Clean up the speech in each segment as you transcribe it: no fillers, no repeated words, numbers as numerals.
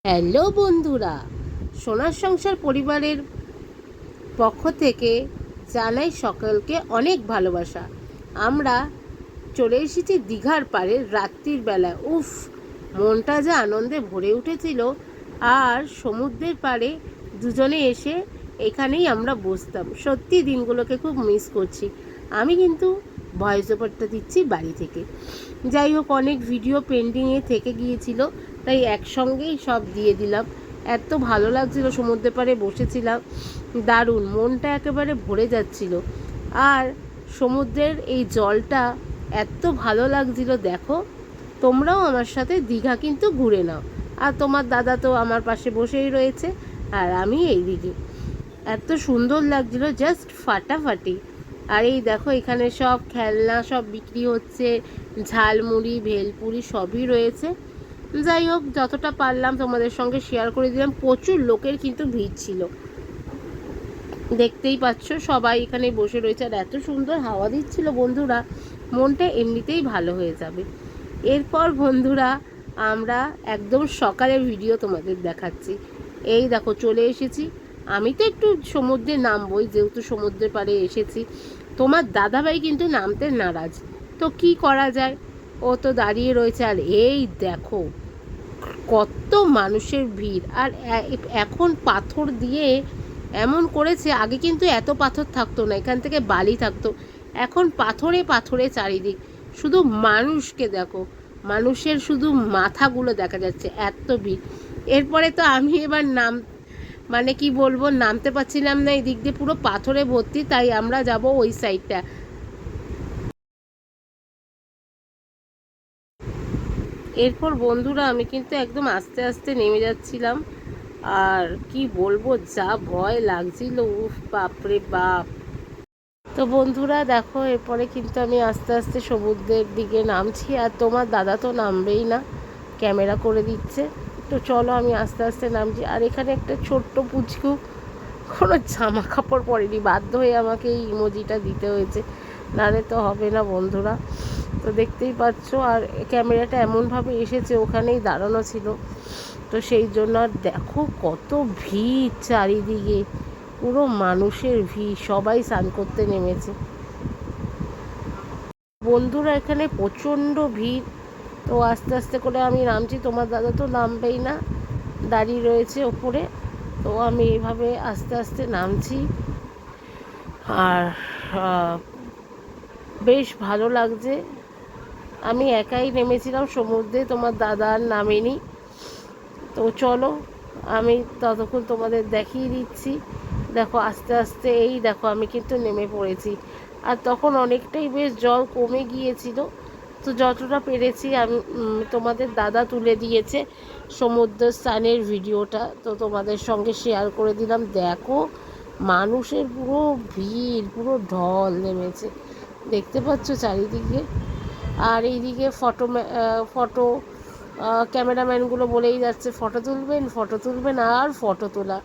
Hello বন্ধুরা, সোনার সংসার পরিবারের পক্ষ থেকে জানাই সকলকে অনেক ভালোবাসা। আমরা চলে এসেছি দীঘার পাড়ে রাত্রির বেলা। উফ, মনটা যা আনন্দে ভরে উঠেছিল। আর সমুদ্রের পাড়ে দুজনে এসে এখানেই আমরা বসতাম। সত্যি দিনগুলোকে খুব মিস করছি। আমি কিন্তু ভয়েস ওভারটা দিচ্ছি বাড়ি থেকে। যাই হোক, অনেক ভিডিও পেন্ডিংয়ে থেকে গিয়েছিল, তাই একসঙ্গেই সব দিয়ে দিলাম। এত ভালো লাগছিল, সমুদ্রের পাড়ে বসেছিলাম, দারুণ, মনটা একেবারে ভরে যাচ্ছিল। আর সমুদ্রের এই জলটা এত ভালো লাগছিল। দেখো, তোমরাও আমার সাথে দীঘা কিন্তু ঘুরে নাও। আর তোমার দাদা তো আমার পাশে বসেই রয়েছে, আর আমি এই দিকে। এত সুন্দর লাগছিল, জাস্ট ফাটাফাটি। আর এই দেখো, এখানে সব খেলনা সব বিক্রি হচ্ছে, ঝালমুড়ি ভেলপুরি সবই রয়েছে। যাই হোক, যতটা পারলাম তোমাদের সঙ্গে শেয়ার করে দিলাম। প্রচুর লোকের কিন্তু ভিড় ছিল, দেখতেই পাচ্ছ সবাই এখানে বসে রয়েছে। আর এত সুন্দর হাওয়া দিচ্ছিল বন্ধুরা, মনটা এমনিতেই ভালো হয়ে যাবে। এরপর বন্ধুরা, আমরা একদম সকালের ভিডিও তোমাদের দেখাচ্ছি। এই দেখো, চলে এসেছি। আমি তো একটু সমুদ্রে নামবই, যেহেতু সমুদ্রের পাড়ে এসেছি। তোমার দাদাভাই কিন্তু নামতে নারাজ, তো কি করা যায়, ও তো দাঁড়িয়ে রয়েছে। আর এই দেখো, কত মানুষের ভিড়। আর এখন পাথর দিয়ে এমন করেছে, আগে কিন্তু এত পাথর থাকতো না, এখান থেকে বালি থাকতো। এখন পাথরে পাথরে চারিদিক, শুধু মানুষকে দেখো, মানুষের শুধু মাথাগুলো দেখা যাচ্ছে, এত ভিড়। এরপরে তো আমি এবার মানে কি বলবো, নামতে পারছিলাম না, এই দিক দিয়ে পুরো পাথরে ভর্তি, তাই আমরা যাব ওই সাইডটা। এরপর বন্ধুরা, আমি কিন্তু একদম আস্তে আস্তে নেমে যাচ্ছিলাম। আর কি বলবো, যা ভয় লাগছিল, উফ বাপরে বাপ। তো বন্ধুরা দেখো, এরপরে কিন্তু আমি আস্তে আস্তে সমুদ্রের দিকে নামছি। আর তোমার দাদা তো নামবেই না, ক্যামেরা করে দিচ্ছে। তো চলো, আমি আস্তে আস্তে নামছি। আর এখানে একটা ছোট্ট পুচকু, কোনো জামা কাপড় পরেনি, বাধ্য হয়ে আমাকে এই ইমোজিটা দিতে হয়েছে, নাহলে তো হবে না বন্ধুরা। তো দেখতেই পাচ্ছ, আর ক্যামেরাটা এমনভাবে এসেছে, ওখানেই দাঁড়ানো ছিল, তো সেই জন্য। আর দেখো কত ভিড় চারিদিকে, পুরো মানুষের ভিড়, সবাই স্নান করতে নেমেছে বন্ধুরা। এখানে প্রচণ্ড ভিড়। তো আস্তে আস্তে করে আমি নামছি, তোমার দাদা তো নামবেই না, দাঁড়িয়ে রয়েছে ওপরে। তো আমি এইভাবে আস্তে আস্তে নামছি। আর বেশ ভালো লাগছে। আমি একাই নেমেছিলাম সমুদ্রে, তোমার দাদা আর নামেনি। তো চলো, আমি ততক্ষণ তোমাদের দেখিয়ে দিচ্ছি। দেখো আস্তে আস্তে, এই দেখো আমি কিন্তু নেমে পড়েছি। আর তখন অনেকটাই বেশ জল কমে গিয়েছিল। তো যতটা পেরেছি আমি, তোমাদের দাদা তুলে দিয়েছে সমুদ্র স্নানের ভিডিওটা, তো তোমাদের সঙ্গে শেয়ার করে দিলাম। দেখো, মানুষের পুরো ভিড়, পুরো ঢল নেমেছে, দেখতে পাচ্ছ চারিদিকে। আর এইদিকে ফটো ক্যামেরাম্যানগুলো বলেই যাচ্ছে, ফটো তুলবেন, ফটো তুলবেন, আর ফটো তোলা।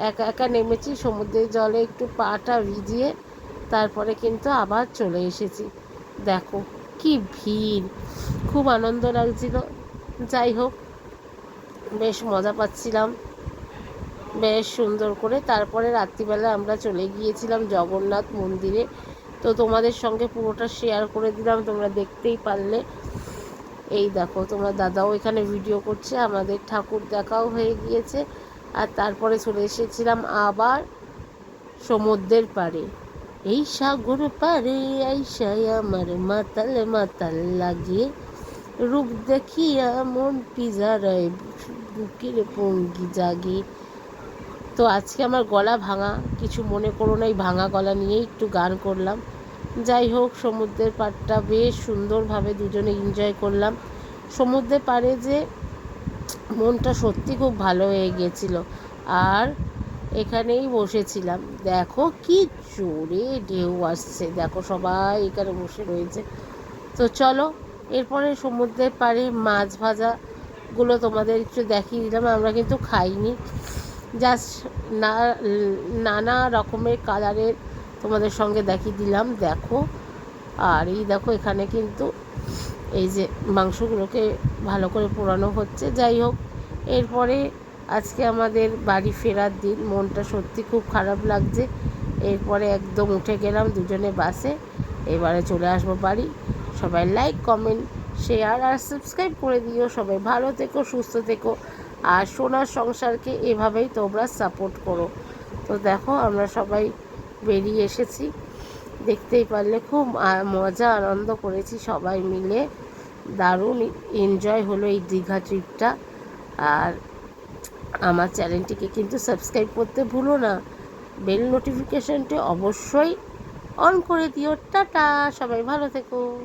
একা একা নেমেছি সমুদ্রের জলে, একটু পাটা ভিজিয়ে তারপরে কিন্তু আবার চলে এসেছি। দেখো কি ভিড়, খুব আনন্দ লাগছিল। যাই হোক, বেশ মজা পাচ্ছিলাম, বেশ সুন্দর করে। তারপরে রাত্রিবেলা আমরা চলে গিয়েছিলাম জগন্নাথ মন্দিরে। তো তোমাদের সঙ্গে পুরোটা শেয়ার করে দিলাম, তোমরা দেখতেই পারলে। এই দেখো, তোমার দাদাও এখানে ভিডিও করছে, আমাদের ঠাকুর দেখাও হয়ে গিয়েছে। আর তারপরে চলে এসেছিলাম আবার সমুদ্রের পাড়ে। এই সাগর পাড়ে আইসায় আমার মাতাল মাতাল লাগে, রূপ দেখিয়া মন পিজারায় বুকের পঙ্গি জাগে। তো আজকে আমার গলা ভাঙা, কিছু মনে করো না, এই ভাঙা গলা নিয়েই একটু গান করলাম। যাই হোক, সমুদ্রের পাড়টা বেশ সুন্দরভাবে দুজনে এনজয় করলাম। সমুদ্রের পাড়ে যে মনটা সত্যি খুব ভালো হয়ে গিয়েছিল। আর এখানেই বসেছিলাম। দেখো কি জোরে ঢেউ আসছে, দেখো সবাই এখানে বসে রয়েছে। তো চলো, এরপরে সমুদ্রের পাড়ে মাছ ভাজাগুলো তোমাদের একটু দেখিয়ে দিলাম। আমরা কিন্তু খাইনি, জাস্ট নানা রকমের কালারের তোমাদের সঙ্গে দেখিয়ে দিলাম। দেখো, আর এই দেখো, এখানে কিন্তু এই যে মাংসগুলোকে ভালো করে পোড়ানো হচ্ছে। যাই হোক, এরপরে আজকে আমাদের বাড়ি ফেরার দিন, মনটা সত্যি খুব খারাপ লাগছে। এরপরে একদম উঠে গেলাম দুজনে বাসে, এবারে চলে আসবো বাড়ি। সবাই লাইক, কমেন্ট, শেয়ার আর সাবস্ক্রাইব করে দিও। সবাই ভালো থেকো, সুস্থ থেকো, আর সোনার সংসারকে এভাবেই তোমরা সাপোর্ট করো। তো দেখো আমরা সবাই বেরিয়ে এসেছি, দেখতেই পারলে খুব মজা আনন্দ করেছি সবাই মিলে। দারুণ এনজয় হলো এই দীঘা ট্রিপটা। আর আমার চ্যানেলটিকে কিন্তু সাবস্ক্রাইব করতে ভুলো না, বেল নোটিফিকেশনটি অবশ্যই অন করে দিও। টাটা, সবাই ভালো থেকো।